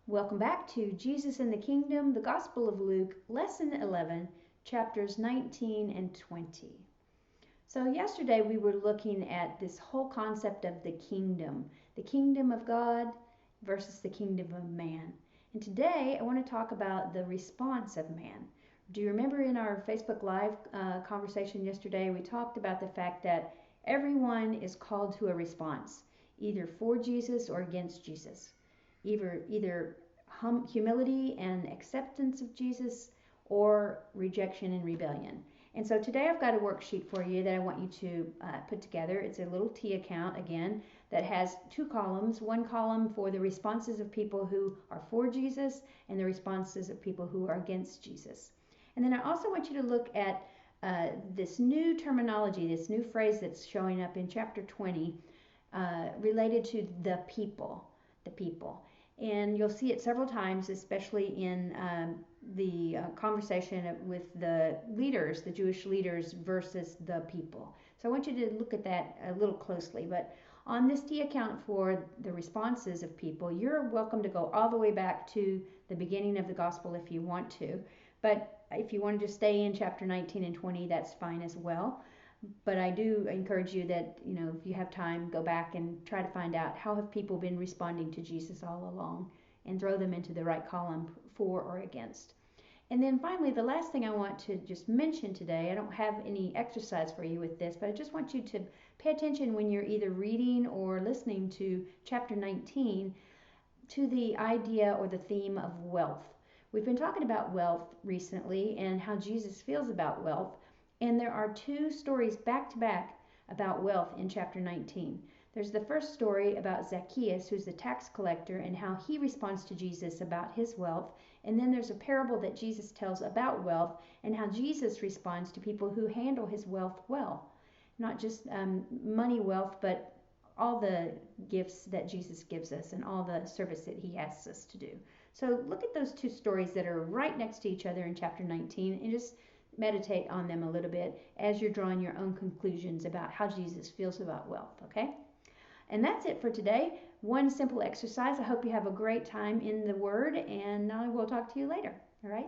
Welcome back to Jesus in the Kingdom, the Gospel of Luke, Lesson 11, chapters 19 and 20. So, yesterday we were looking at this whole concept of the kingdom of God versus the kingdom of man. And today I want to talk about the response of man. Do you remember in our Facebook Live conversation yesterday, we talked about the fact that everyone is called to a response, either for Jesus or against Jesus. Either humility and acceptance of Jesus or rejection and rebellion. And so today I've got a worksheet for you that I want you to put together. It's a little T account again that has two columns. One column for the responses of people who are for Jesus and the responses of people who are against Jesus. And then I also want you to look at this new terminology, this new phrase that's showing up in chapter 20 related to the people. And you'll see it several times, especially in the conversation with the leaders, the Jewish leaders versus the people. So I want you to look at that a little closely. But on this T account for the responses of people, you're welcome to go all the way back to the beginning of the gospel if you want to. But if you want to just stay in chapter 19 and 20, that's fine as well. But I do encourage you that, if you have time, go back and try to find out how have people been responding to Jesus all along and throw them into the right column for or against. And then finally, the last thing I want to just mention today, I don't have any exercise for you with this, but I just want you to pay attention when you're either reading or listening to chapter 19 to the idea or the theme of wealth. We've been talking about wealth recently and how Jesus feels about wealth. And there are two stories back to back about wealth in chapter 19. There's the first story about Zacchaeus, who's the tax collector, and how he responds to Jesus about his wealth. And then there's a parable that Jesus tells about wealth and how Jesus responds to people who handle his wealth well. Not just money wealth, but all the gifts that Jesus gives us and all the service that he asks us to do. So look at those two stories that are right next to each other in chapter 19 and just meditate on them a little bit as you're drawing your own conclusions about how Jesus feels about wealth, okay? And that's it for today. One simple exercise. I hope you have a great time in the Word, and I will talk to you later, all right?